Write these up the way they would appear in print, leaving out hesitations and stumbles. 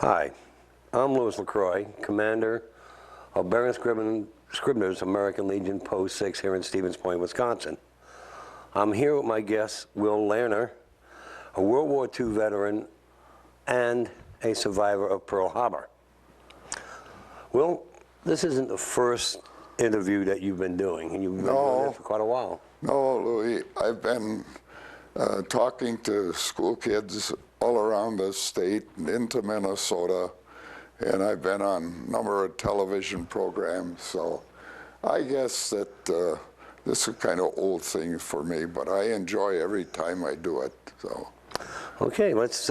Hi, I'm LaCroix, Commander of Baron Scribner's American Legion Post 6 here in Stevens Point, Wisconsin. I'm here with my guest, Will Lehner, a World War II veteran and a survivor of Pearl Harbor. Will, this isn't the first interview that you've been doing, and you've been doing it for quite a while. No, Louis, I've been talking to school kids all around the state and into Minnesota, and I've been on a number of television programs, so I guess that this is kind of old thing for me, but I enjoy every time I do it. So, okay, let's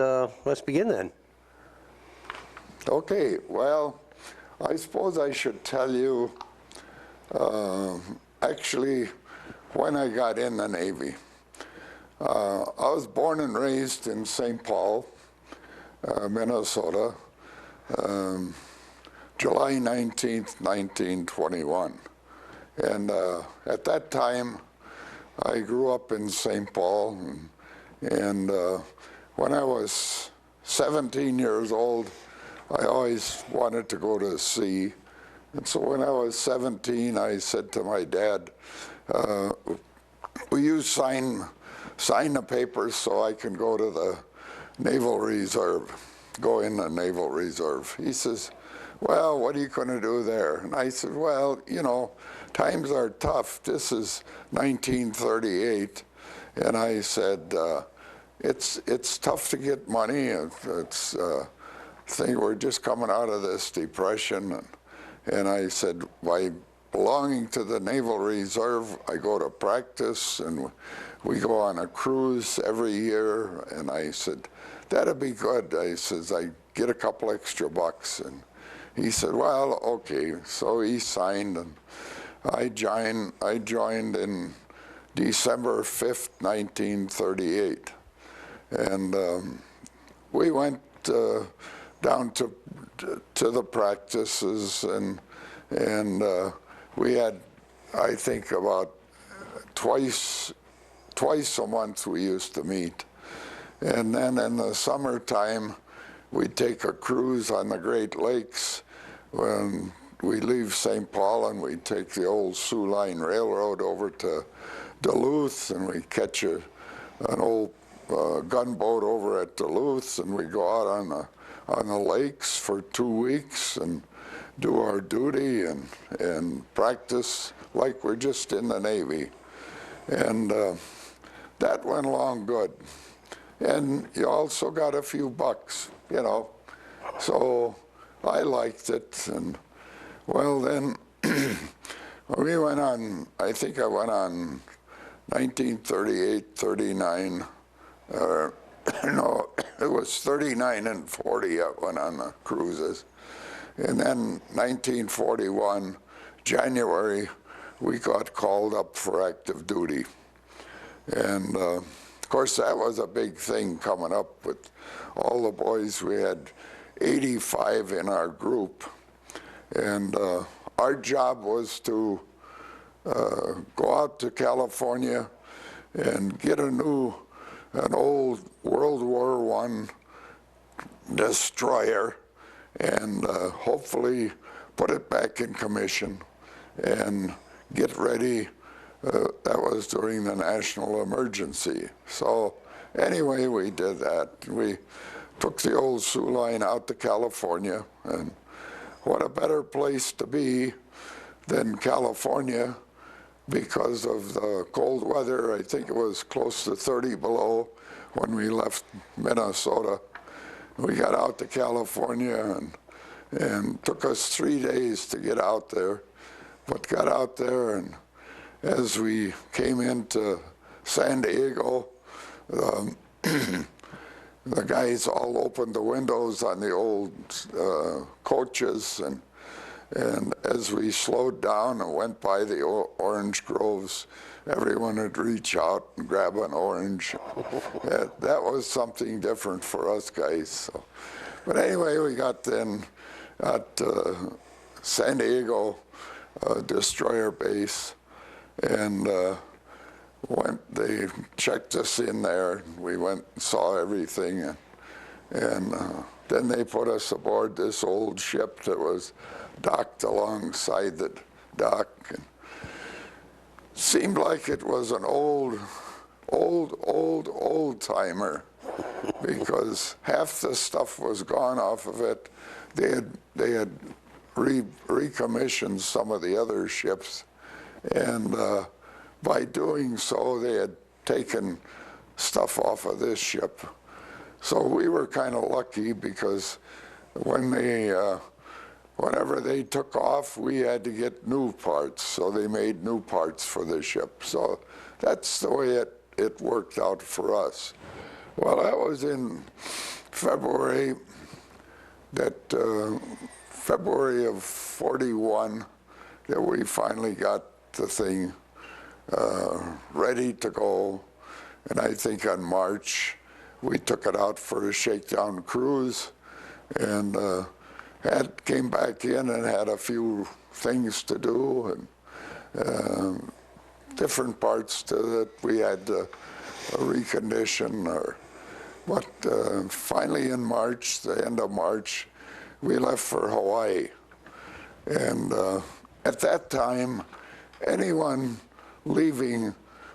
begin then. Okay, well, I suppose I should tell you actually when I got in the Navy. I was born and raised in St. Paul, Minnesota, July 19th, 1921. And at that time, I grew up in St. Paul, and when I was 17 years old, I always wanted to go to sea. And so when I was 17, I said to my dad, will you sign the papers so I can go to the Naval Reserve, go in the Naval Reserve. He says, well, what are you going to do there? And I said, well, you know, times are tough. This is 1938. And I said, it's tough to get money. It's we're just coming out of this depression. And I said, by belonging to the Naval Reserve, I go to practice, and we go on a cruise every year. And I said, that'd be good. I says, I get a couple extra bucks. And he said, well, okay. So he signed, and I joined in December 5th, 1938. And we went down to the practices, and we had, I think, about twice a month we used to meet. And then in the summertime, we'd take a cruise on the Great Lakes. When we leave St. Paul, and we'd take the old Sioux Line Railroad over to Duluth, and we'd catch an old gunboat over at Duluth, and we'd go out on the lakes for 2 weeks and do our duty and practice like we're just in the Navy. And that went along good. And you also got a few bucks, you know. So I liked it. And well, then we went on, I think I went on 1938, 39, no, it was 39 and 40 I went on the cruises. And then 1941, January, we got called up for active duty. And of course, that was a big thing coming up with all the boys. We had 85 in our group. And our job was to go out to California and get an old World War I destroyer, and hopefully put it back in commission and get ready. That was during the national emergency. So anyway, we did that. We took the old Sioux Line out to California, and what a better place to be than California because of the cold weather. I think it was close to 30 below when we left Minnesota. We got out to California, and took us 3 days to get out there, but got out there, and as we came into San Diego, the guys all opened the windows on the old coaches, and as we slowed down and went by the orange groves, everyone would reach out and grab an orange. That was something different for us guys. So. But anyway, we got then at San Diego destroyer base, and they checked us in there. We went and saw everything, And then they put us aboard this old ship that was docked alongside the dock. And seemed like it was an old timer, because half the stuff was gone off of it. They had recommissioned some of the other ships, and by doing so, they had taken stuff off of this ship. So we were kind of lucky, because whenever they took off, we had to get new parts. So they made new parts for the ship. So that's the way it worked out for us. Well, that was in February, February of '41, that we finally got the thing ready to go. And I think on March, we took it out for a shakedown cruise, and came back in and had a few things to do, and different parts that we had to recondition. But finally in March, the end of March, we left for Hawaii. And at that time, anyone leaving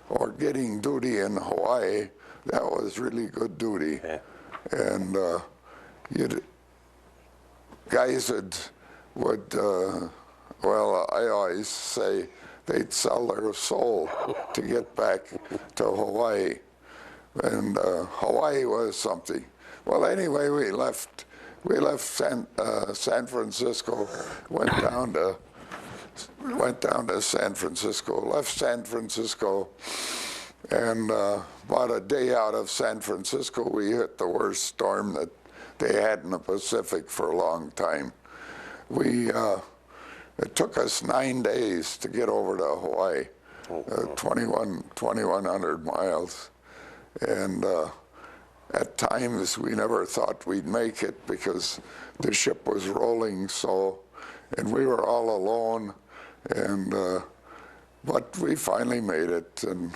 or getting duty in Hawaii, that was really good duty. Yeah. And guys would well, I always say they'd sell their soul to get back to Hawaii. And Hawaii was something. Well, anyway, we left San Francisco, went down to San Francisco, left San Francisco, and about a day out of San Francisco, we hit the worst storm that they had in the Pacific for a long time. It took us 9 days to get over to Hawaii, 2,100 miles. And at times we never thought we'd make it, because the ship was rolling so, and we were all alone. And but we finally made it, and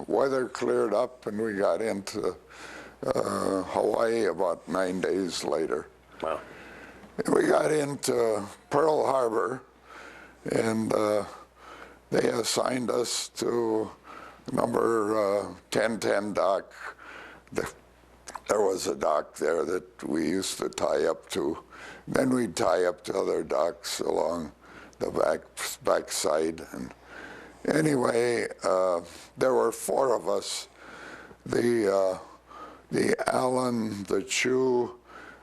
weather cleared up, and we got into Hawaii about 9 days later. Wow. And we got into Pearl Harbor, and they assigned us to number 1010 dock. There was a dock there that we used to tie up to. Then we'd tie up to other docks along the backside. And anyway, there were 4 of us: the Allen, the Chew,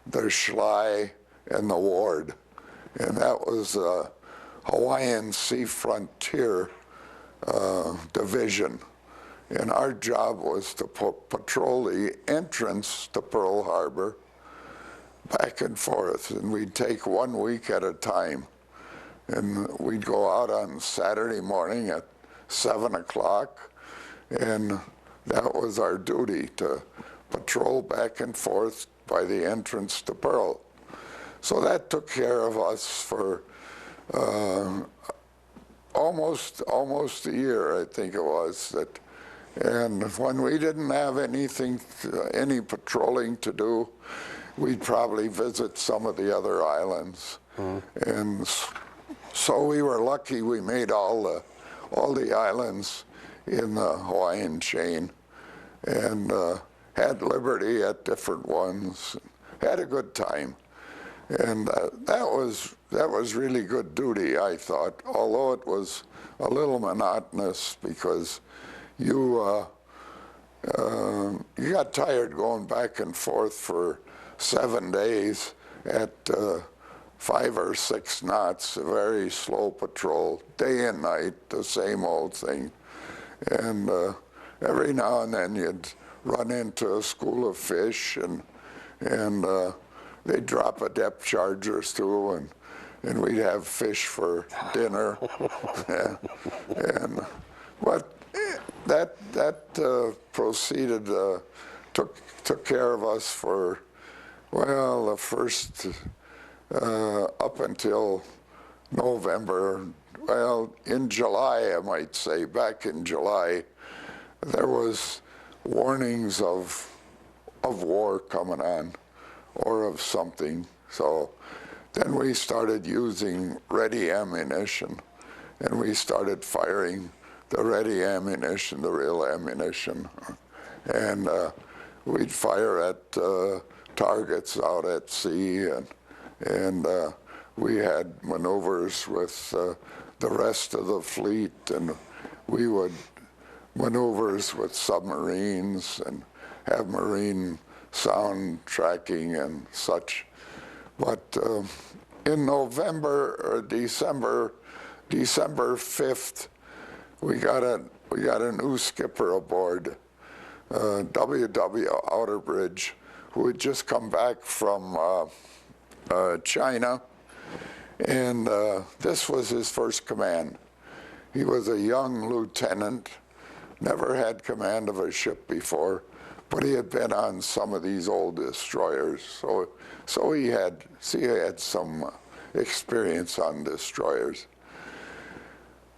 the Schley, and the Ward. And that was Hawaiian Sea Frontier Division. And our job was to patrol the entrance to Pearl Harbor back and forth. And we'd take 1 week at a time. And we'd go out on Saturday morning at 7 o'clock. And that was our duty, to patrol back and forth by the entrance to Pearl. So that took care of us for almost a year, I think it was. And when we didn't have any patrolling to do, we'd probably visit some of the other islands. Mm-hmm. And so we were lucky we made all the islands in the Hawaiian chain, and had liberty at different ones. Had a good time. And that was really good duty, I thought, although it was a little monotonous, because you got tired going back and forth for 7 days at 5 or 6 knots, a very slow patrol, day and night, the same old thing. And every now and then you'd run into a school of fish, and they'd drop a depth charge or 2, and we'd have fish for dinner. But that proceeded, took care of us for, well, the first, up until November. Well, in July, I might say, back in July, there was warnings of of war coming on or of something. So then we started using ready ammunition, and we started firing the ready ammunition, the real ammunition. And we'd fire at targets out at sea, and we had maneuvers with the rest of the fleet, and we would maneuvers with submarines and have marine sound tracking and such. But in November or December 5th, we got a new skipper aboard, WWII Outerbridge, who had just come back from China, and this was his first command. He was a young lieutenant, never had command of a ship before, but he had been on some of these old destroyers, so he had some experience on destroyers.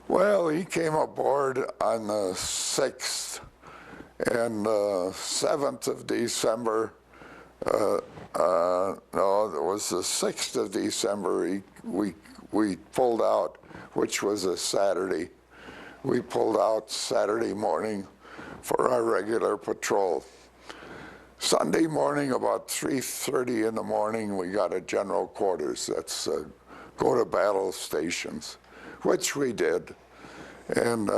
Well, he came aboard on the 6th, and 7th of December, no, it was the 6th of December, we pulled out, which was a Saturday. We pulled out Saturday morning for our regular patrol. Sunday morning, about 3:30 in the morning, we got a general quarters. That's go to battle stations, which we did. And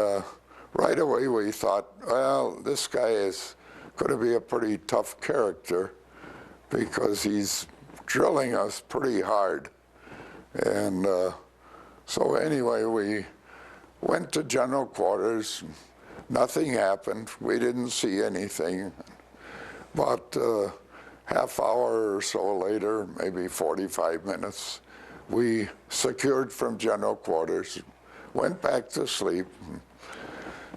right away we thought, well, this guy is going to be a pretty tough character because he's drilling us pretty hard. And so anyway, we went to general quarters. Nothing happened. We didn't see anything. But half hour or so later, maybe 45 minutes, we secured from general quarters, went back to sleep.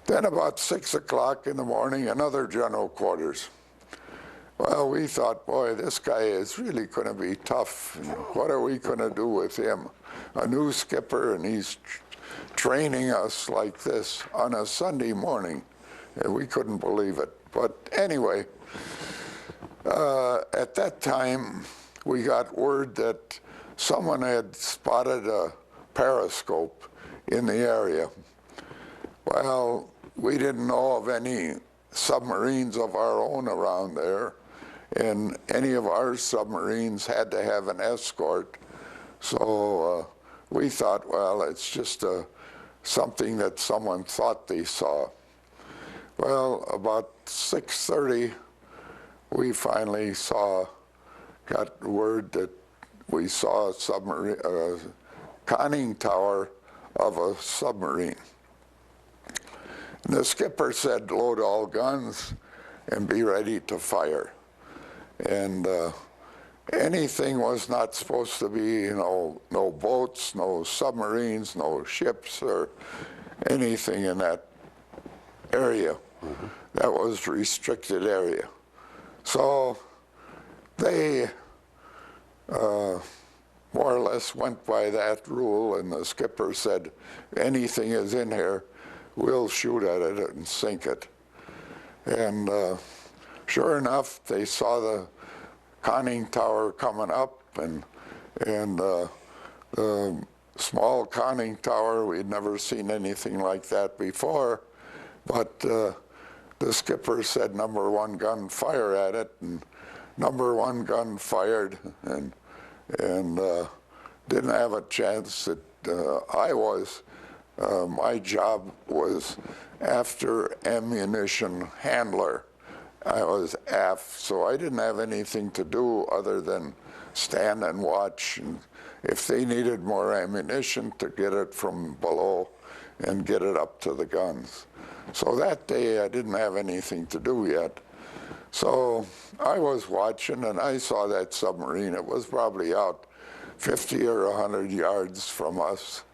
Then about 6 o'clock in the morning, another general quarters. Well, we thought, boy, this guy is really going to be tough. What are we going to do with him? A new skipper, and he's training us like this on a Sunday morning. And we couldn't believe it. But anyway, at that time, we got word that someone had spotted a periscope in the area. Well, we didn't know of any submarines of our own around there, and any of our submarines had to have an escort. So we thought, well, it's just something that someone thought they saw. Well, about 6:30, we finally got word that we saw a submarine, conning tower of a submarine. And the skipper said, load all guns and be ready to fire. And anything was not supposed to be, no boats, no submarines, no ships or anything in that area. Mm-hmm. That was restricted area. So they more or less went by that rule, and the skipper said, anything is in here, we'll shoot at it and sink it. And sure enough, they saw the conning tower coming up, and the small conning tower, we'd never seen anything like that before, but the skipper said, number one gun, fire at it, and number one gun fired, and didn't have a chance. My job was after ammunition handler. I was aft, so I didn't have anything to do other than stand and watch, and if they needed more ammunition, to get it from below and get it up to the guns. So that day I didn't have anything to do yet. So I was watching, and I saw that submarine. It was probably out 50 or 100 yards from us.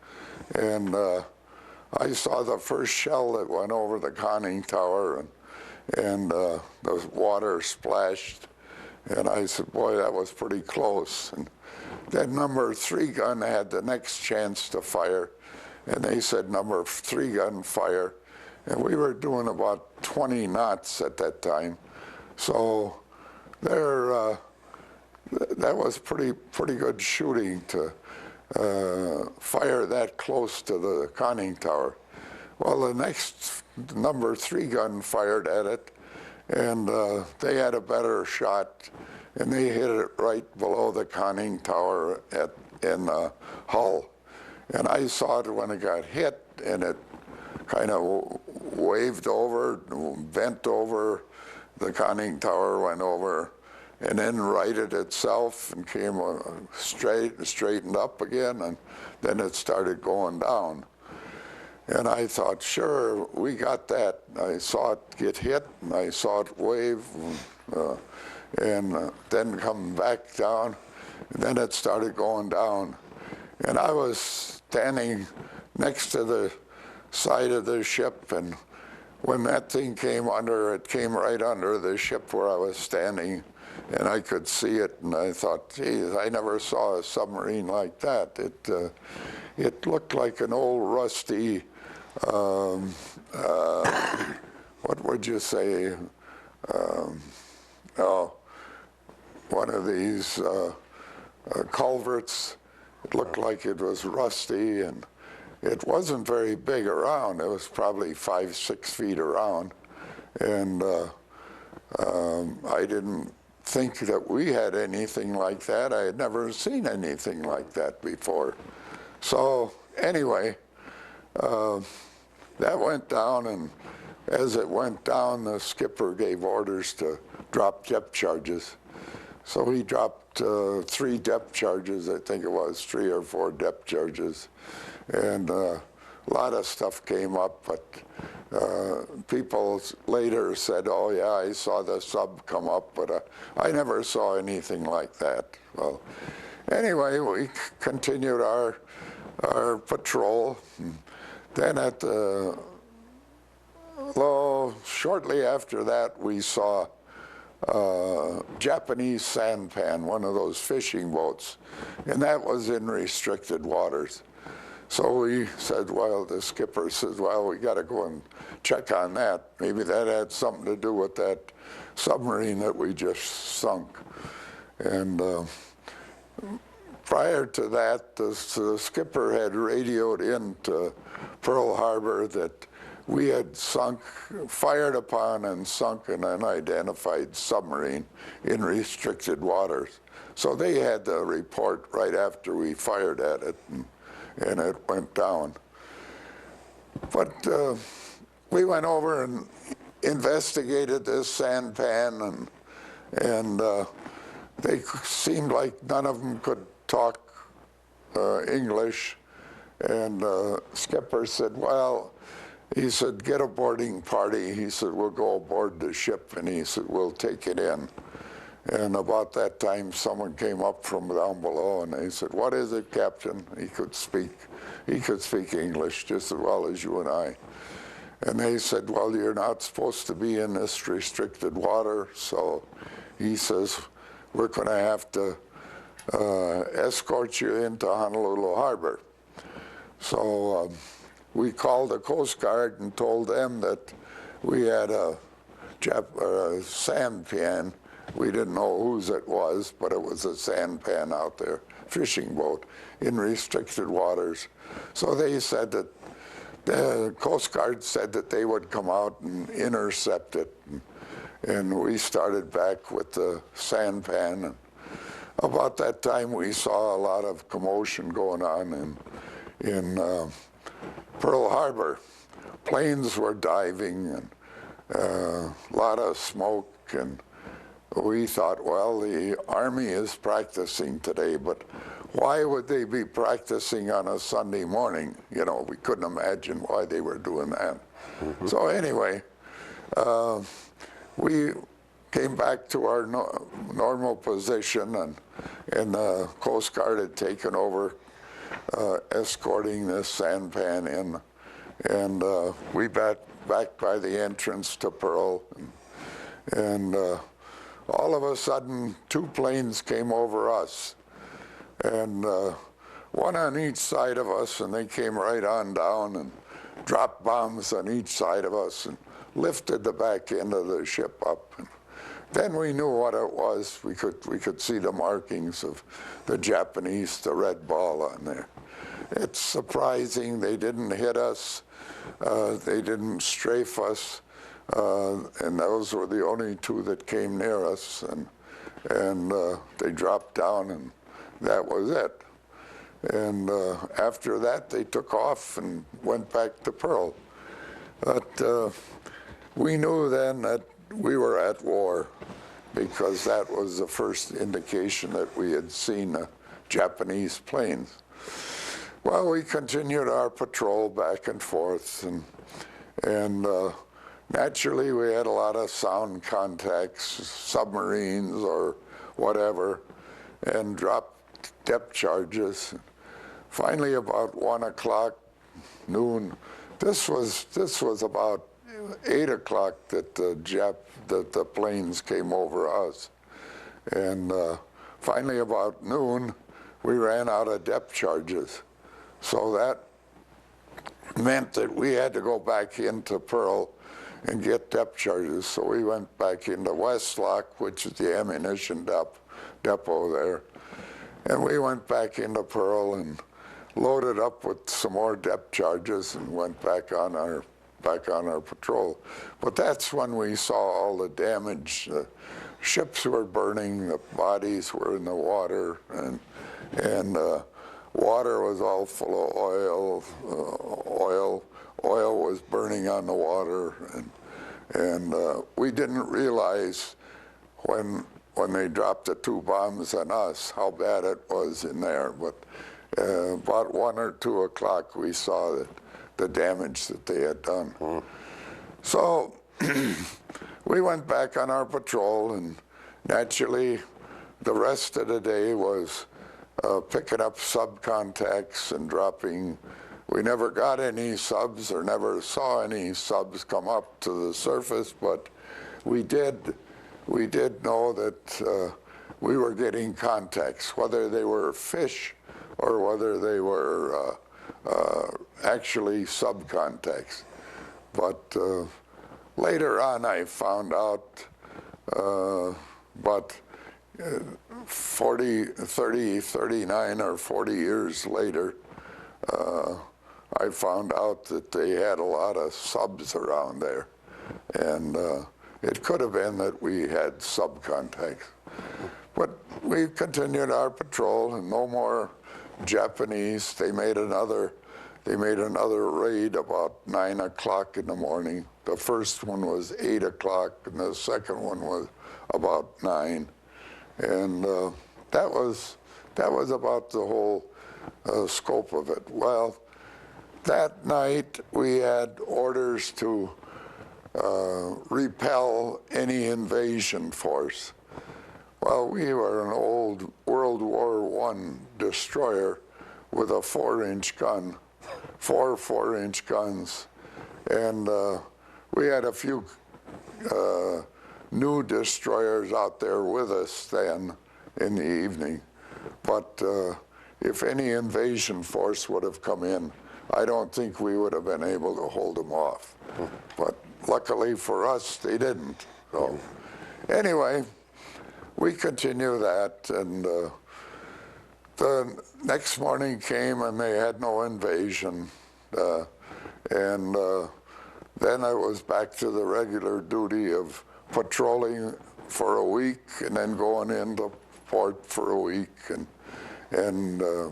And I saw the first shell that went over the conning tower, and the water splashed. And I said, boy, that was pretty close. And then number 3 gun had the next chance to fire. And they said, number 3 gun fire. And we were doing about 20 knots at that time. So there, that was pretty good shooting to fire that close to the conning tower. Well, the next number 3 gun fired at it, and they had a better shot, and they hit it right below the conning tower in Hull. And I saw it when it got hit, and it kind of waved over, bent over, the conning tower went over, and then righted itself and came straightened up again, and then it started going down. And I thought, sure, we got that. I saw it get hit, and I saw it wave, and then come back down, and then it started going down. And I was standing next to the side of the ship, and when that thing came under, it came right under the ship where I was standing, and I could see it, and I thought, geez, I never saw a submarine like that. It looked like an old rusty, what would you say, one of these culverts. It looked like it was rusty, and it wasn't very big around. It was probably 5-6 feet around, and I didn't think that we had anything like that. I had never seen anything like that before. So anyway, that went down, and as it went down, the skipper gave orders to drop depth charges. So he dropped 3 depth charges, I think it was 3 or 4 depth charges, and a lot of stuff came up, but people later said, oh yeah, I saw the sub come up, but I never saw anything like that. Well, anyway, we continued our patrol. Then shortly after that, we saw Japanese sampan, one of those fishing boats, and that was in restricted waters. So we said, well, the skipper says, well, we got to go and check on that. Maybe that had something to do with that submarine that we just sunk. And prior to that, the skipper had radioed into Pearl Harbor that we had fired upon and sunk an unidentified submarine in restricted waters. So they had the report right after we fired at it, and it went down. But we went over and investigated this sampan, and they seemed like none of them could talk English. And skipper said, well, he said, get a boarding party. He said, we'll go aboard the ship, and he said, we'll take it in. And about that time, someone came up from down below, and they said, what is it, Captain? He could speak English just as well as you and I. And they said, well, you're not supposed to be in this restricted water. So he says, we're going to have to escort you into Honolulu Harbor. So we called the Coast Guard and told them that we had a sampan. We didn't know whose it was, but it was a sampan out there, fishing boat in restricted waters. So they said that the Coast Guard said that they would come out and intercept it. And we started back with the sampan. And about that time, we saw a lot of commotion going on in Pearl Harbor. Planes were diving, and a lot of smoke, and we thought, well, the Army is practicing today, but why would they be practicing on a Sunday morning? You know, we couldn't imagine why they were doing that. Mm-hmm. So anyway, we came back to our normal position, and the Coast Guard had taken over escorting this sampan in, and we back by the entrance to Pearl, and all of a sudden 2 planes came over us, and one on each side of us, and they came right on down and dropped bombs on each side of us and lifted the back end of the ship up. then we knew what it was. We could see the markings of the Japanese, the red ball on there. It's surprising they didn't hit us, they didn't strafe us, and those were the only two that came near us, and they dropped down, and that was it. And after that, they took off and went back to Pearl. But we knew then that we were at war, because that was the first indication that we had seen Japanese planes. Well, we continued our patrol back and forth, and naturally we had a lot of sound contacts, submarines or whatever, and dropped depth charges. Finally, about 1 o'clock, noon, this was about 8 o'clock that the planes came over us. And finally, about noon, we ran out of depth charges. So that meant that we had to go back into Pearl and get depth charges. So we went back into Westlock, which is the ammunition depot there. And we went back into Pearl and loaded up with some more depth charges and went back on our patrol. But that's when we saw all the damage. The ships were burning, the bodies were in the water, and water was all full of oil. Oil was burning on the water, and we didn't realize when they dropped the 2 bombs on us how bad it was in there. But about 1 or 2 o'clock, we saw the damage that they had done. So we went back on our patrol, and naturally, the rest of the day was picking up sub contacts and dropping. We never got any subs or never saw any subs come up to the surface, but we did know that we were getting contacts, whether they were fish or whether they were actually sub contacts. But later on, I found out, but 39 or 40 years later, I found out that they had a lot of subs around there. And it could have been that we had sub contacts. But we continued our patrol, and no more Japanese. They made another raid about 9 o'clock in the morning. The first one was 8 o'clock, and the second one was about 9. And that was about the whole scope of it. Well, that night we had orders to repel any invasion force. Well, we were an old World War I destroyer with a 4-inch gun, 4 4-inch guns, and we had a few new destroyers out there with us then in the evening. But if any invasion force would have come in, I don't think we would have been able to hold them off. But luckily for us, they didn't. So anyway, we continue that, and the next morning came and they had no invasion. And then I was back to the regular duty of patrolling for a week and then going into port for a week, and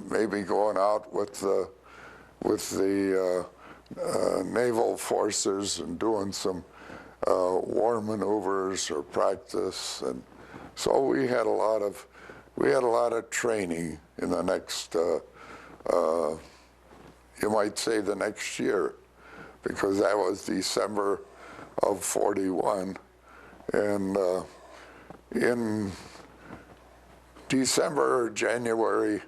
maybe going out with the naval forces and doing some war maneuvers or practice. And so we had a lot of training in the next, you might say the next year, because that was December of '41. And in December or January,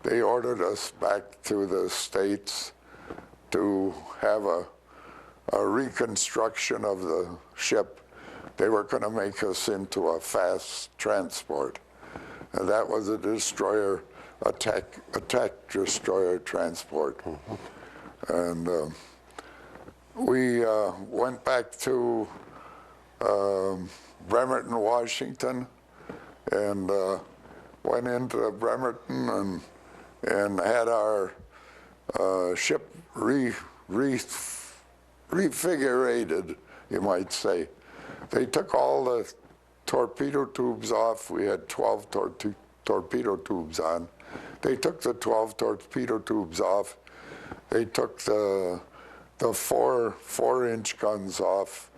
they ordered us back to the States to have a reconstruction of the ship. They were going to make us into a fast transport. And that was a destroyer, attack destroyer transport. And we went back to Bremerton, Washington, and went into Bremerton and had our ship refigurated, you might say. They took all the torpedo tubes off. We had 12 torpedo tubes on. They took the 12 torpedo tubes off. They took the 4-inch guns off.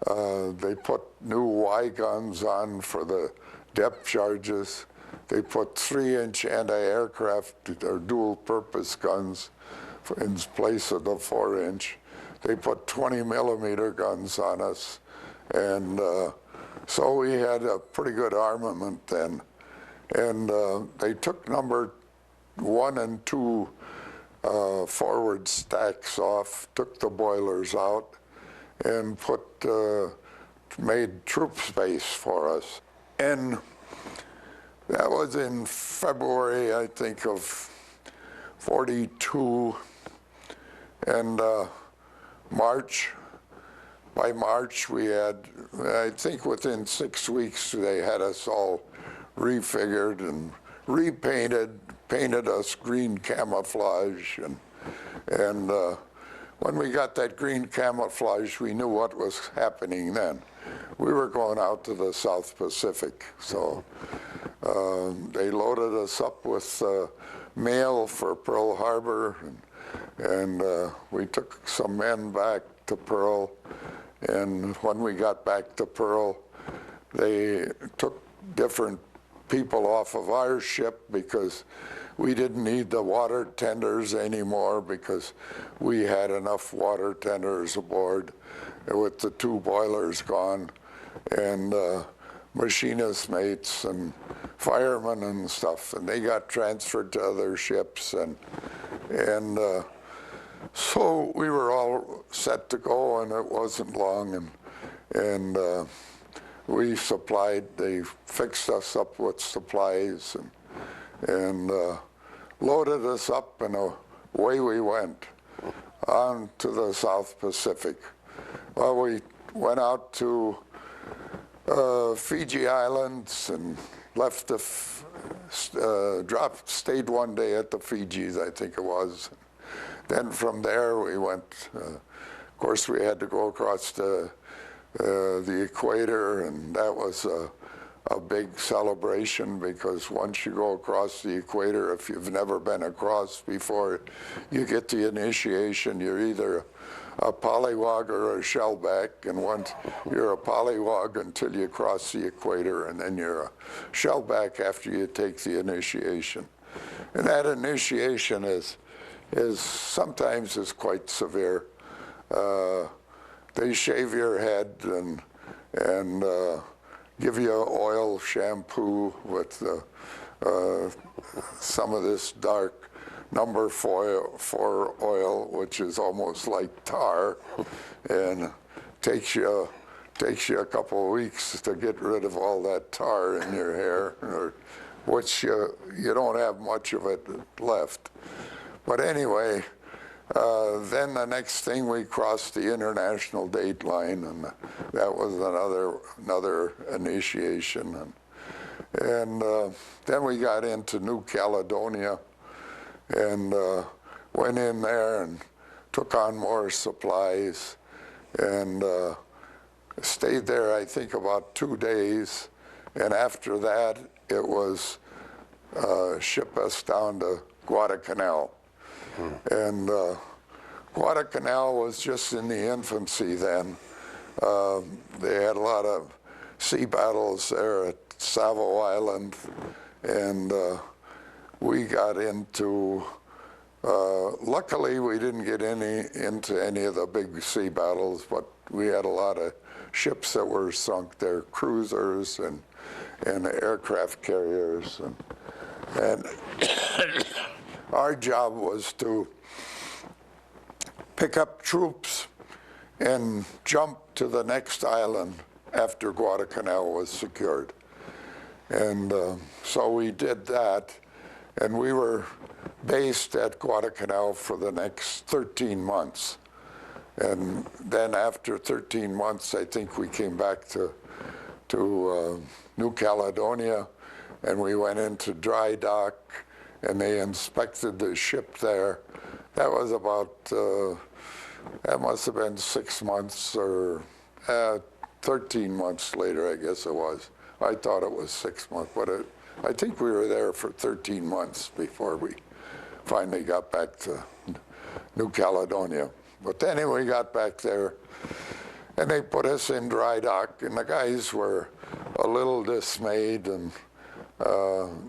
They put new Y guns on for the depth charges. They put 3-inch anti-aircraft or dual-purpose guns in place of the 4-inch. They put 20-millimeter guns on us, and so we had a pretty good armament then. And they took number 1 and 2 forward stacks off, took the boilers out, and made troop space for us. And that was in February, I think, of 42. And by March we had, I think within 6 weeks, they had us all refigured and repainted, painted us green camouflage. And when we got that green camouflage, we knew what was happening then. We were going out to the South Pacific. So they loaded us up with mail for Pearl Harbor, and we took some men back to Pearl. And when we got back to Pearl, they took different people off of our ship because we didn't need the water tenders anymore, because we had enough water tenders aboard with the 2 boilers gone, and machinist mates and firemen and stuff, and they got transferred to other ships, and so we were all set to go, and it wasn't long, and we supplied, they fixed us up with supplies and loaded us up, and away we went on to the South Pacific. Well, we went out to Fiji Islands and left stayed one day at the Fijis, I think it was. Then from there we went, of course we had to go across the equator, and that was a big celebration, because once you go across the equator, if you've never been across before, you get the initiation. You're either a pollywog or a shellback, and once you're a pollywog until you cross the equator, and then you're a shellback after you take the initiation. And that initiation is sometimes is quite severe. They shave your head and give you oil shampoo with some of this dark number 4 oil, which is almost like tar, and takes you a couple of weeks to get rid of all that tar in your hair, or which you don't have much of it left. But anyway, then the next thing, we crossed the international date line, and that was another initiation. And then we got into New Caledonia, and went in there and took on more supplies, and stayed there, I think, about 2 days. And after that, it was ship us down to Guadalcanal. And Guadalcanal was just in the infancy then. They had a lot of sea battles there at Savo Island, and we got into, luckily we didn't get into any of the big sea battles, but we had a lot of ships that were sunk there, cruisers and aircraft carriers, and our job was to pick up troops and jump to the next island after Guadalcanal was secured. And so we did that, and we were based at Guadalcanal for the next 13 months. And then after 13 months, I think we came back to New Caledonia, and we went into dry dock, and they inspected the ship there. That was about, that must have been 6 months or 13 months later, I guess it was. I thought it was 6 months, but I think we were there for 13 months before we finally got back to New Caledonia. But then we got back there, and they put us in dry dock, and the guys were a little dismayed and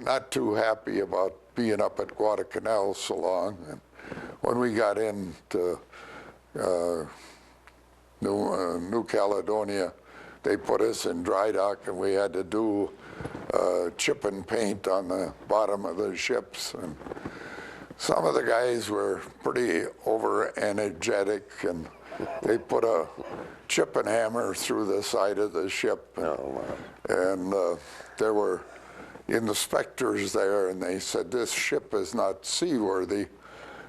not too happy about being up at Guadalcanal so long. And when we got into New Caledonia, they put us in dry dock, and we had to do chip and paint on the bottom of the ships. And some of the guys were pretty over-energetic, and they put a chip and hammer through the side of the ship. And there were inspectors there, and they said, this ship is not seaworthy,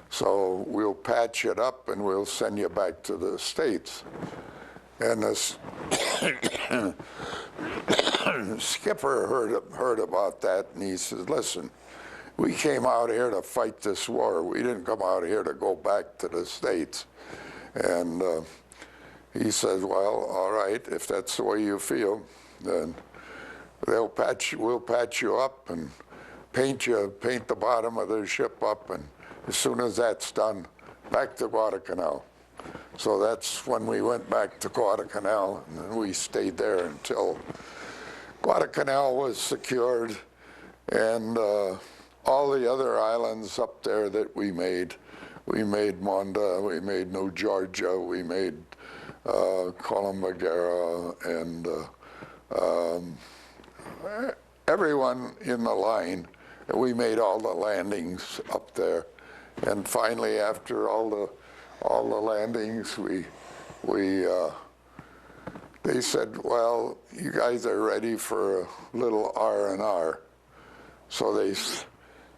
so we'll patch it up and we'll send you back to the States. And this skipper heard about that, and he says, listen, we came out here to fight this war. We didn't come out here to go back to the States. And he says, well, all right, if that's the way you feel, then we'll patch you up and paint the bottom of the ship up, and as soon as that's done, back to Guadalcanal. So that's when we went back to Guadalcanal, and we stayed there until Guadalcanal was secured, and all the other islands up there that we made Monda, we made New Georgia, we made Columbagera, and everyone in the line. We made all the landings up there, and finally, after all the landings, they said, well, you guys are ready for a little R&R. So they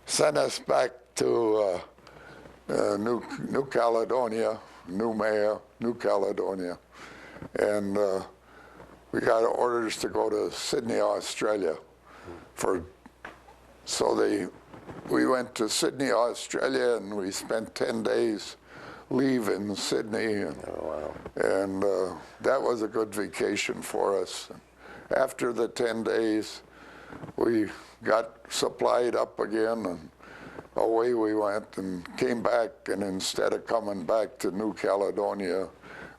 sent us back to New Caledonia, New Caledonia, and we got orders to go to Sydney, Australia. We went to Sydney, Australia, and we spent 10 days leave in Sydney, and that was a good vacation for us. After the 10 days, we got supplied up again, and away we went and came back, and instead of coming back to New Caledonia,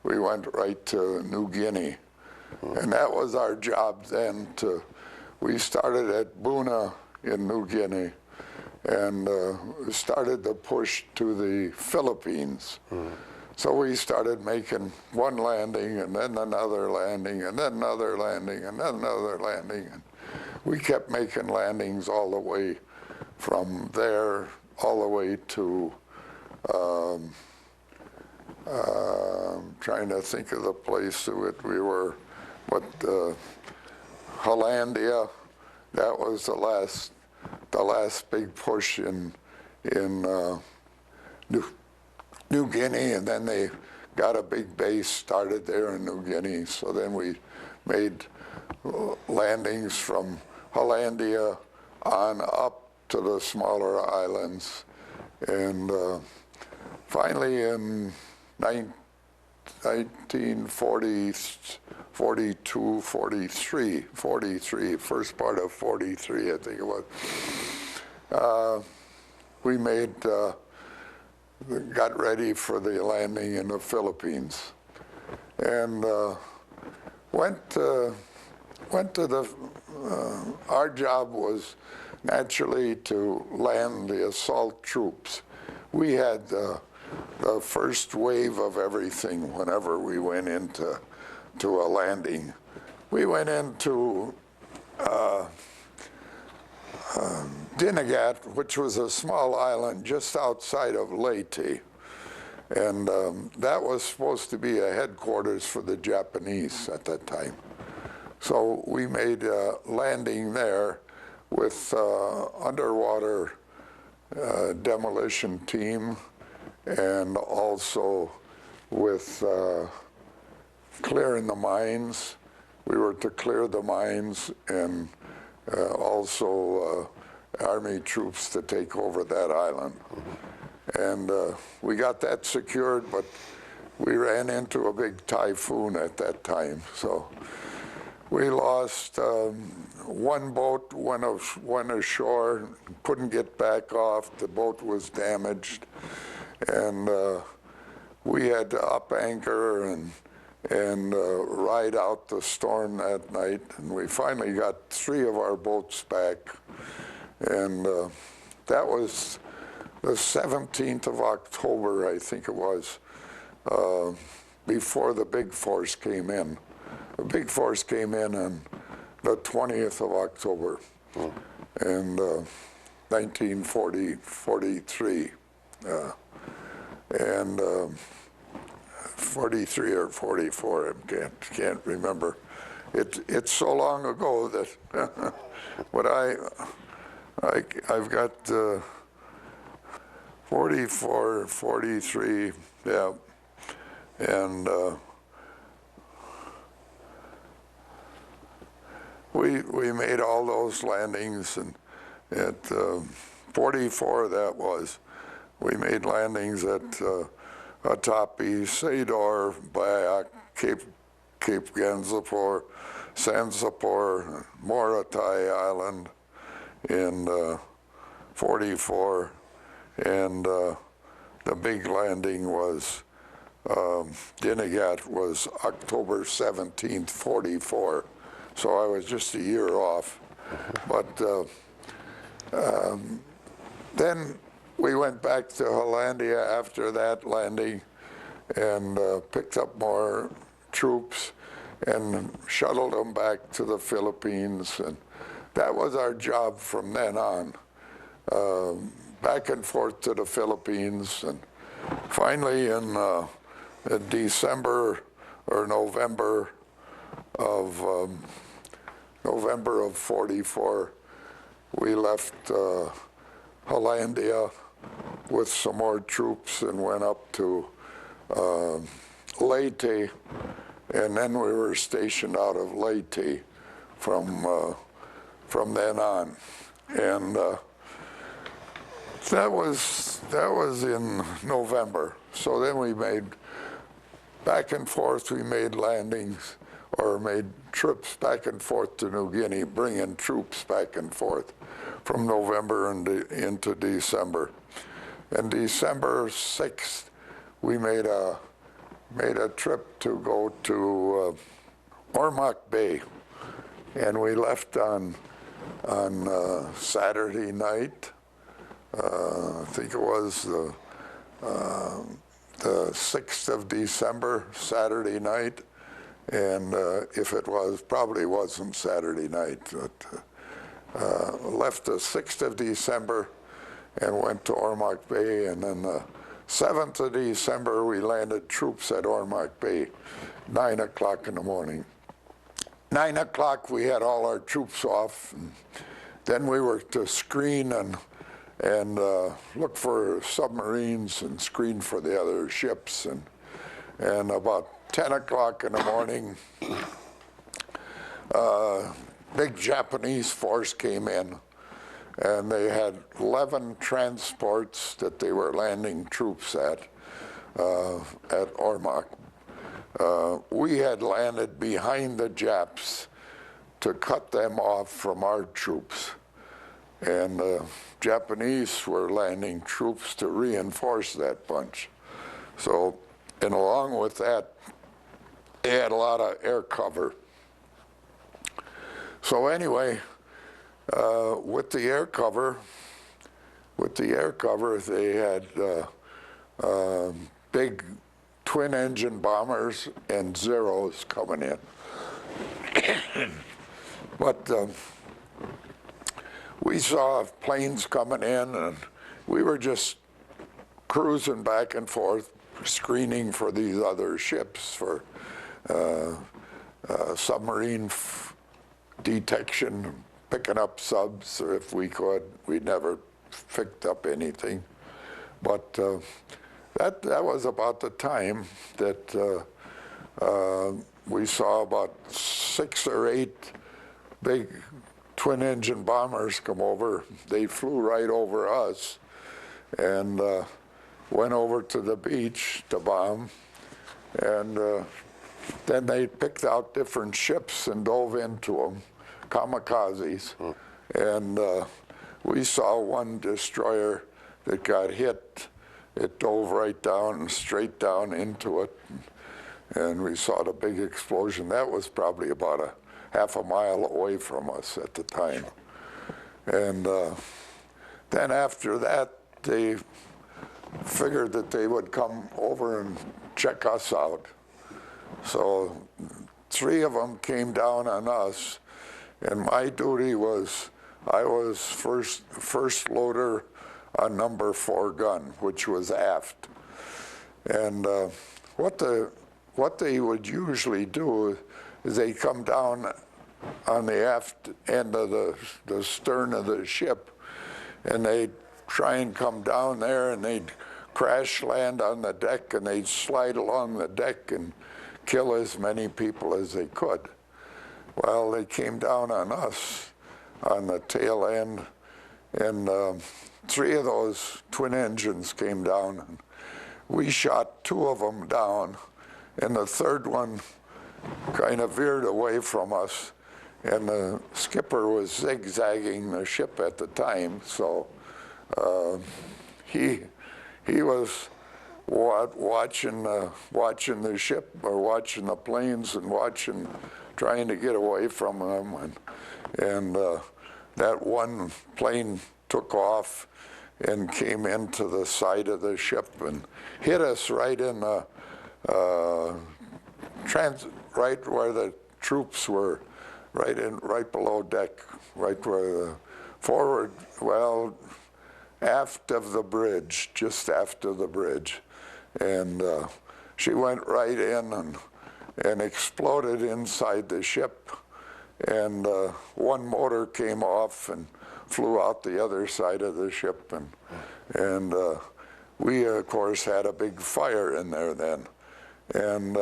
we went right to New Guinea. And that was our job then. We started at Buna in New Guinea, and started the push to the Philippines. So we started making one landing, and then another landing, and then another landing, and then another landing. And we kept making landings all the way from there, all the way to, trying to think of the place that we were, but Hollandia, that was the last big push in New Guinea, and then they got a big base started there in New Guinea. So then we made landings from Hollandia on up to the smaller islands, and finally in 1942, 43, first part of 43, I think it was. We got ready for the landing in the Philippines, and our job was naturally to land the assault troops. We had the first wave of everything whenever we went into a landing. We went into Dinagat, which was a small island just outside of Leyte, and that was supposed to be a headquarters for the Japanese at that time. So we made a landing there with underwater demolition team, and also with clearing the mines we were to clear the mines and also Army troops to take over that island. And we got that secured, but we ran into a big typhoon at that time. So we lost one boat, went ashore, couldn't get back off. The boat was damaged. And we had to up anchor and ride out the storm that night. And we finally got 3 of our boats back. And that was the 17th of October, I think it was, before the big force came in. The big force came in on the 20th of October in 1943. And 43 or 44, I can't remember. It's so long ago that, but I've got 44, 43, yeah, and we made all those landings, and at 44 that was, we made landings at Atapi, Sador, Bayak, Cape Ganzapur, Sansapur, Moratai Island in 44, and the big landing was Dinagat was October 17th, 44. So I was just a year off. But then we went back to Hollandia after that landing and picked up more troops and shuttled them back to the Philippines. And that was our job from then on, back and forth to the Philippines. And finally in December or November of 44, we left Hollandia with some more troops and went up to Leyte, and then we were stationed out of Leyte from then on, and that was in November. So then we made back and forth. We made landings or made trips back and forth to New Guinea, bringing troops back and forth from November into December. And December 6th, we made a trip to go to Ormoc Bay, and we left on Saturday night. I think it was the 6th of December, Saturday night. And if it was, probably wasn't Saturday night, but left the 6th of December and went to Ormoc Bay. And then the 7th of December, we landed troops at Ormoc Bay, 9 o'clock in the morning. 9 o'clock, we had all our troops off. And then we were to screen and look for submarines and screen for the other ships. And about 10 o'clock in the morning, big Japanese force came in, and they had 11 transports that they were landing troops at Ormoc. We had landed behind the Japs to cut them off from our troops, and the Japanese were landing troops to reinforce that bunch. So, and along with that, they had a lot of air cover. So anyway, with the air cover, they had big twin-engine bombers and Zeros coming in. But we saw planes coming in, and we were just cruising back and forth, screening for these other ships for submarine detection, picking up subs if we could. We never picked up anything. But that was about the time that we saw about 6 or 8 big twin-engine bombers come over. They flew right over us and went over to the beach to bomb. And then they picked out different ships and dove into them, kamikazes. And we saw one destroyer that got hit. It dove right down, straight down into it. And we saw the big explosion. That was probably about a half a mile away from us at the time. And then after that, they figured that they would come over and check us out. So 3 of them came down on us, and my duty was, I was first loader on number 4 gun, which was aft. And what they would usually do is they come down on the aft end of the stern of the ship, and they'd try and come down there, and they'd crash land on the deck, and they'd slide along the deck and kill as many people as they could. Well, they came down on us on the tail end, and 3 of those twin engines came down. And we shot 2 of them down, and the 3rd one kind of veered away from us, and the skipper was zigzagging the ship at the time, so he was watching the ship, or watching the planes, and trying to get away from them, and that one plane took off and came into the side of the ship and hit us right in the right where the troops were, right below deck, right where the forward, well, aft of the bridge, just after the bridge. And she went right in and exploded inside the ship. And one motor came off and flew out the other side of the ship. And we, of course, had a big fire in there then. And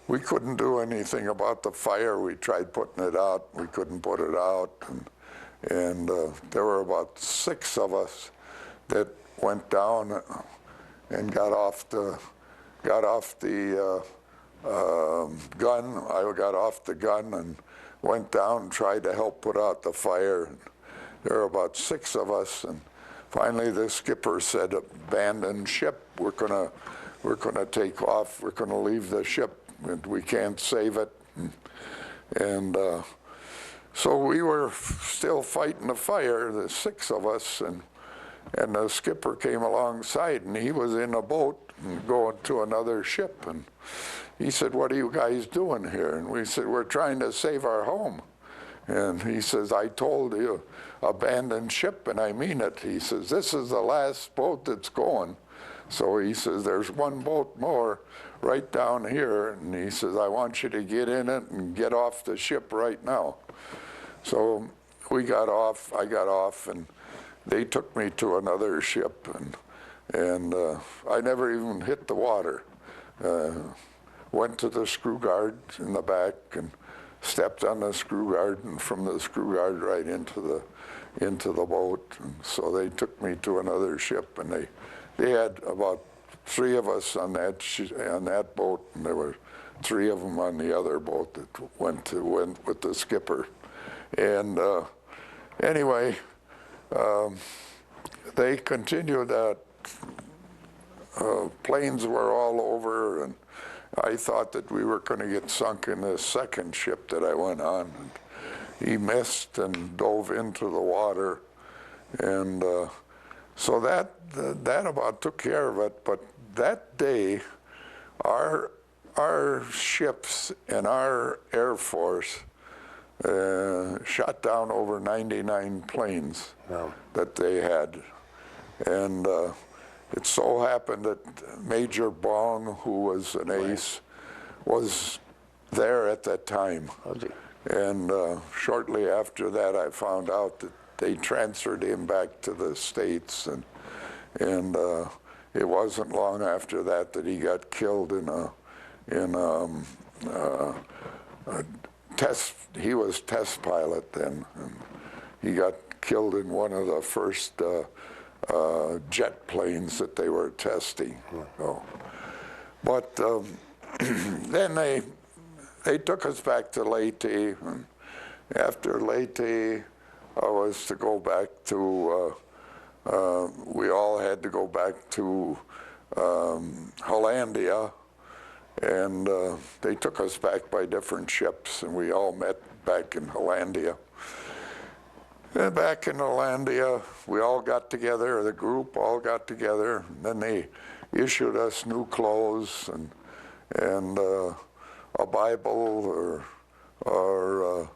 we couldn't do anything about the fire. We tried putting it out. We couldn't put it out. And there were about 6 of us that went down and got off the gun. I got off the gun and went down and tried to help put out the fire. There were about 6 of us, and finally the skipper said, "Abandon ship. We're gonna take off. We're gonna leave the ship. And we can't save it." And so we were still fighting the fire, the 6 of us, and the skipper came alongside, and he was in a boat and going to another ship. And he said, "What are you guys doing here?" And we said, "We're trying to save our home." And he says, "I told you, abandon ship, and I mean it." He says, "This is the last boat that's going." So he says, "There's one boat more right down here." And he says, "I want you to get in it and get off the ship right now." So we got off, I got off, and they took me to another ship. And I never even hit the water. Went to the screw guard in the back and stepped on the screw guard, and from the screw guard right into the boat. And so they took me to another ship, and they had about 3 of us on that boat, and there were 3 of them on the other boat that went with the skipper. And anyway, they continued that. Planes were all over, and I thought that we were going to get sunk in the 2nd ship that I went on. And he missed and dove into the water, and so that about took care of it. But that day, our ships and our Air Force shot down over 99 planes. Wow. That they had. And it so happened that Major Bong, who was an ace, was there at that time. Oh, gee. And shortly after that, I found out that they transferred him back to the States, and it wasn't long after that that he got killed in a he was test pilot then, and he got killed in one of the first jet planes that they were testing. So, but then they took us back to Leyte, and after Leyte, I was to go back to, we all had to go back to Hollandia, and they took us back by different ships, and we all met back in Hollandia. And back in Hollandia, we all got together, the group all got together, and then they issued us new clothes and a Bible or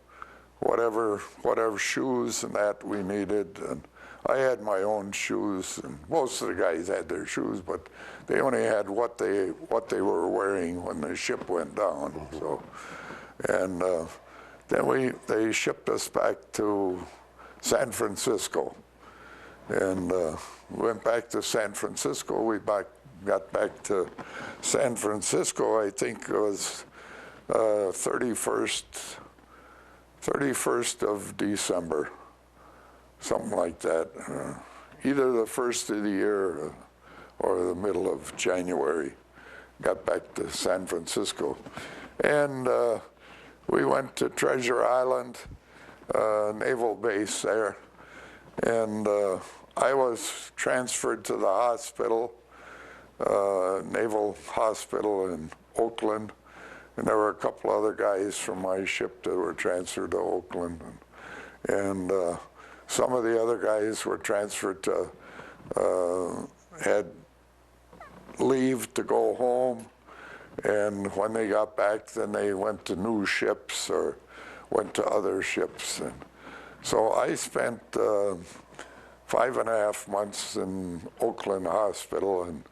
whatever shoes and that we needed. And I had my own shoes, and most of the guys had their shoes, but they only had what they were wearing when the ship went down. So, and then they shipped us back to San Francisco, and went back to San Francisco. We got back to San Francisco. I think it was 31st of December, something like that. Either the first of the year or the middle of January. Got back to San Francisco, and we went to Treasure Island Naval Base there, and I was transferred to the hospital, Naval Hospital in Oakland, and there were a couple other guys from my ship that were transferred to Oakland, and some of the other guys were transferred to, had leave to go home, and when they got back, then they went to new ships or went to other ships. And so I spent 5.5 months in Oakland Hospital, and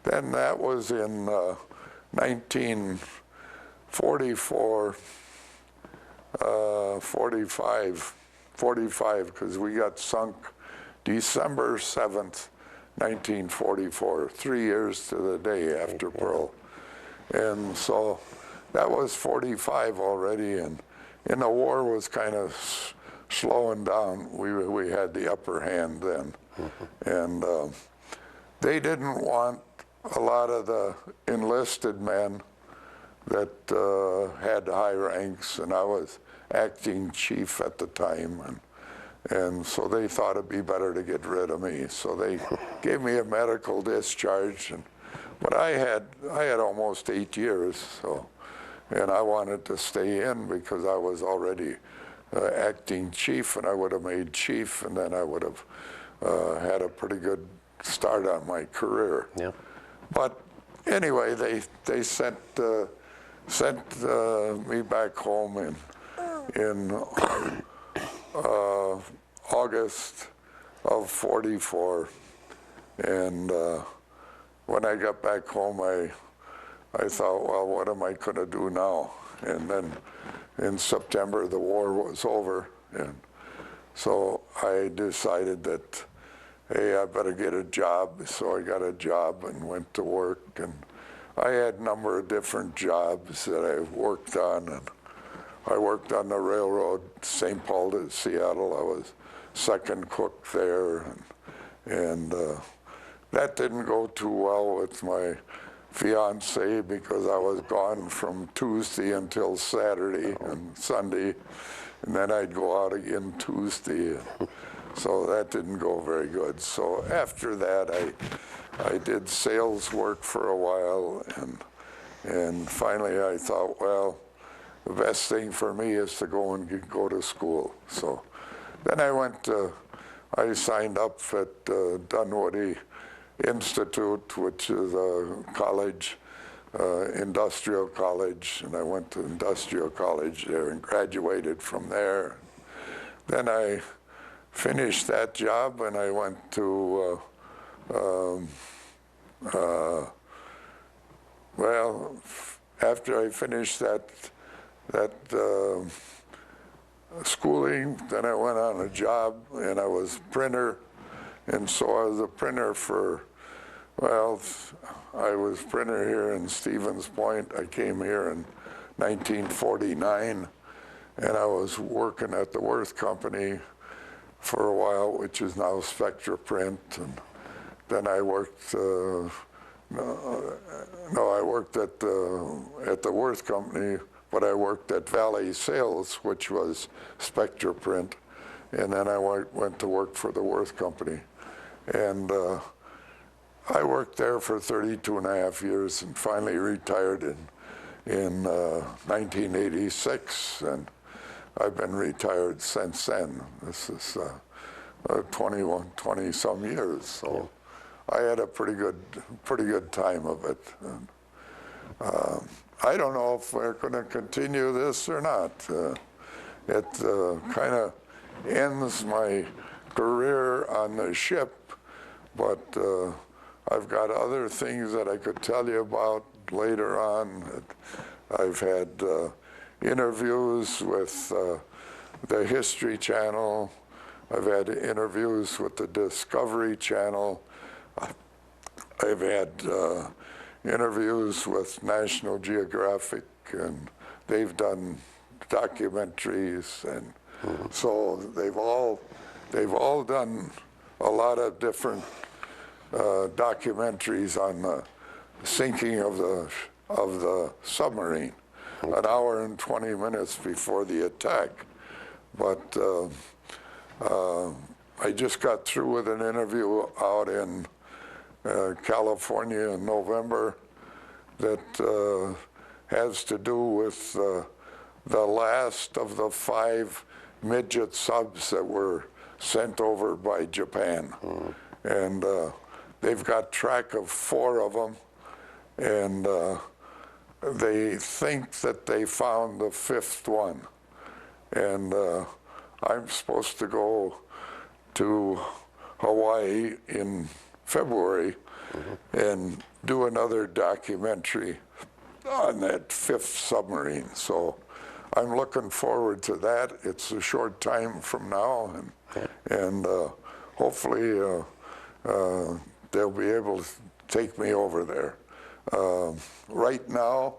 then that was in 1944, 45, because we got sunk December 7th, 1944, 3 years to the day after Pearl. And so that was 45 already, and the war was kind of slowing down. We had the upper hand then. And they didn't want a lot of the enlisted men that had high ranks, and I was acting chief at the time, and so they thought it'd be better to get rid of me. So they gave me a medical discharge, but I had almost 8 years, so, and I wanted to stay in because I was already acting chief, and I would have made chief, and then I would have had a pretty good start on my career. Yeah. But anyway, they sent me back home in August of 44, and when I got back home, I thought, well, what am I going to do now? And then in September, the war was over, and so I decided that, hey, I better get a job. So I got a job and went to work, and I had a number of different jobs that I worked on, and I worked on the railroad, St. Paul to Seattle. I was second cook there, and that didn't go too well with my fiance because I was gone from Tuesday until Saturday and Sunday, and then I'd go out again Tuesday. So that didn't go very good. So after that, I did sales work for a while, and finally I thought, well, the best thing for me is to go to school. So then I signed up at Dunwoody Institute, which is a college, industrial college, and I went to industrial college there and graduated from there. Then I finished that job, and I went to, well, after I finished that schooling, then I went on a job, and I was a printer, and so I was a printer for, well, I was printer here in Stevens Point. I came here in 1949, and I was working at the Worth Company for a while, which is now Spectra Print, and then I worked. I worked at the Worth Company, but I worked at Valley Sales, which was Spectra Print, and then I went to work for the Worth Company, and I worked there for 32 and a half years, and finally retired in 1986, and I've been retired since then. This is 20 some years, so I had a pretty good time of it. And, I don't know if we're going to continue this or not. It kind of ends my career on the ship, but I've got other things that I could tell you about later on. I've had interviews with the History Channel. I've had interviews with the Discovery Channel. I've had interviews with National Geographic, and they've done documentaries, and so they've all done a lot of different documentaries on the sinking of the submarine, an hour and 20 minutes before the attack. But I just got through with an interview out in California in November that has to do with the last of the 5 midget subs that were sent over by Japan. And they've got track of 4 of them, and they think that they found the 5th one. And I'm supposed to go to Hawaii in February and do another documentary on that 5th submarine. So I'm looking forward to that. It's a short time from now, and hopefully they'll be able to take me over there. Right now,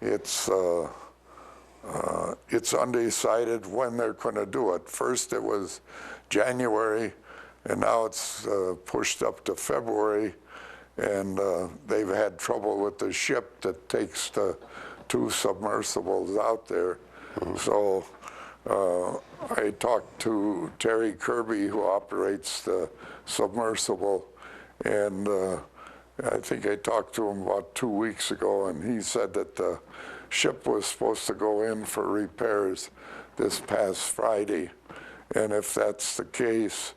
it's undecided when they're going to do it. First it was January, and now it's pushed up to February, and they've had trouble with the ship that takes the 2 submersibles out there. So I talked to Terry Kirby, who operates the submersible, and I think I talked to him about 2 weeks ago, and he said that the ship was supposed to go in for repairs this past Friday. And if that's the case,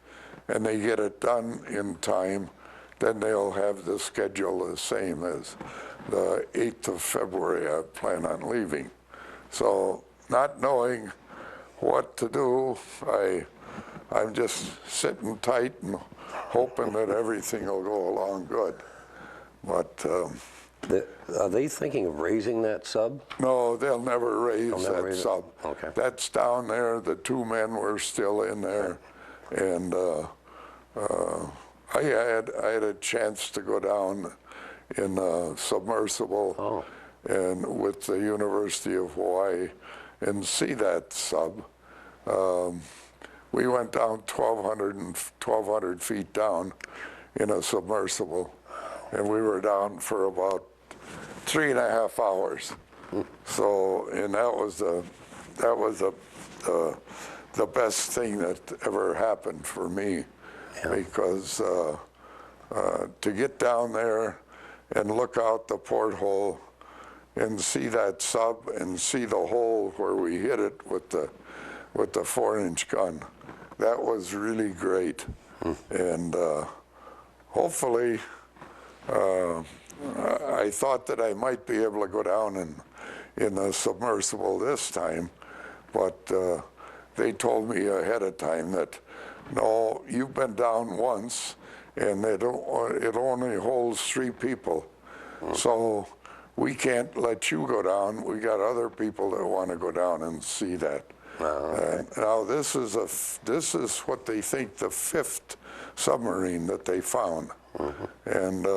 and they get it done in time, then they'll have the schedule the same as the 8th of February I plan on leaving. So not knowing what to do, I'm just sitting tight and hoping that everything will go along good. But Are they thinking of raising that sub? no, they'll never raise that raise it? sub. Okay. That's down there. The 2 men were still in there, and I had a chance to go down in a submersible and with the University of Hawaii and see that sub. We went down 1,200 feet down in a submersible, and we were down for about 3.5 hours. So, and that was the best thing that ever happened for me, because to get down there and look out the porthole and see that sub and see the hole where we hit it with the 4-inch gun, that was really great. And hopefully, I thought that I might be able to go down in the submersible this time, but they told me ahead of time that, no, you've been down once, and it only holds 3 people. So we can't let you go down. We got other people that want to go down and see that. Now this is what they think the 5th submarine that they found, and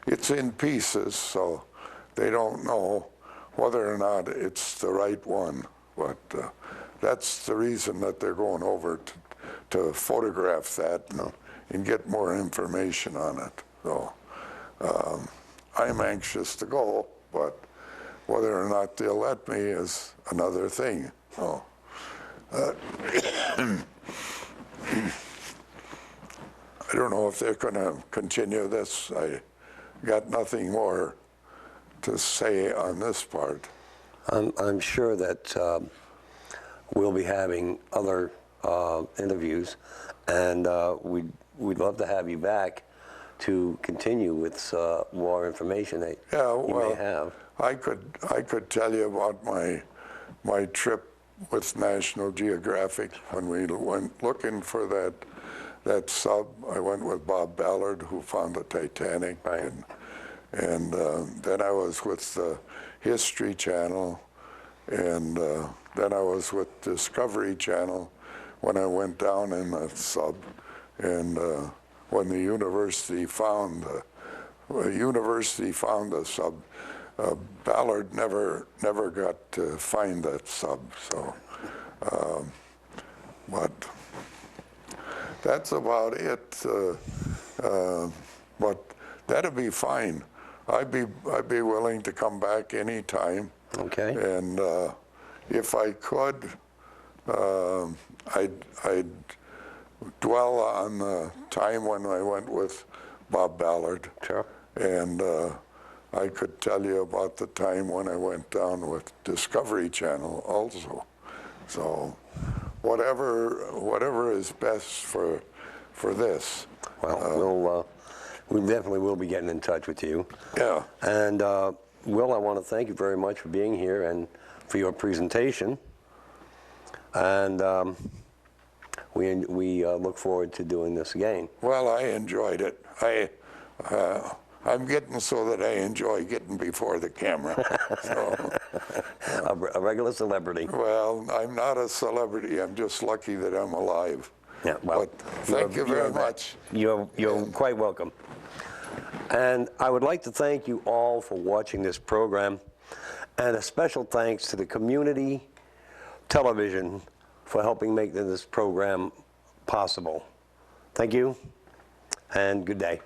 it's in pieces, so they don't know whether or not it's the right one. But that's the reason that they're going over to photograph that and get more information on it. So I'm anxious to go, but whether or not they'll let me is another thing. So, I don't know if they're going to continue this. I got nothing more to say on this part. I'm sure that we'll be having other interviews, and we'd love to have you back to continue with more information that you may have. I could tell you about my trip with National Geographic when we went looking for that sub. I went with Bob Ballard, who found the Titanic, Right. and then I was with the History Channel, and then I was with Discovery Channel when I went down in the sub, and when the university found the sub, Ballard never got to find that sub. So, but that's about it. But that'd be fine. I'd be willing to come back anytime. Okay. And if I could, I'd dwell on the time when I went with Bob Ballard. Sure. And I could tell you about the time when I went down with Discovery Channel also. So whatever is best for this. Well, we definitely will be getting in touch with you. Yeah. And Will, I want to thank you very much for being here and for your presentation. And we look forward to doing this again. Well, I enjoyed it. I'm getting so that I enjoy getting before the camera. So, A regular celebrity. well, I'm not a celebrity. I'm just lucky that I'm alive. Yeah, well, But thank you very much. You're quite welcome. And I would like to thank you all for watching this program, and a special thanks to the community television for helping make this program possible. Thank you, and good day.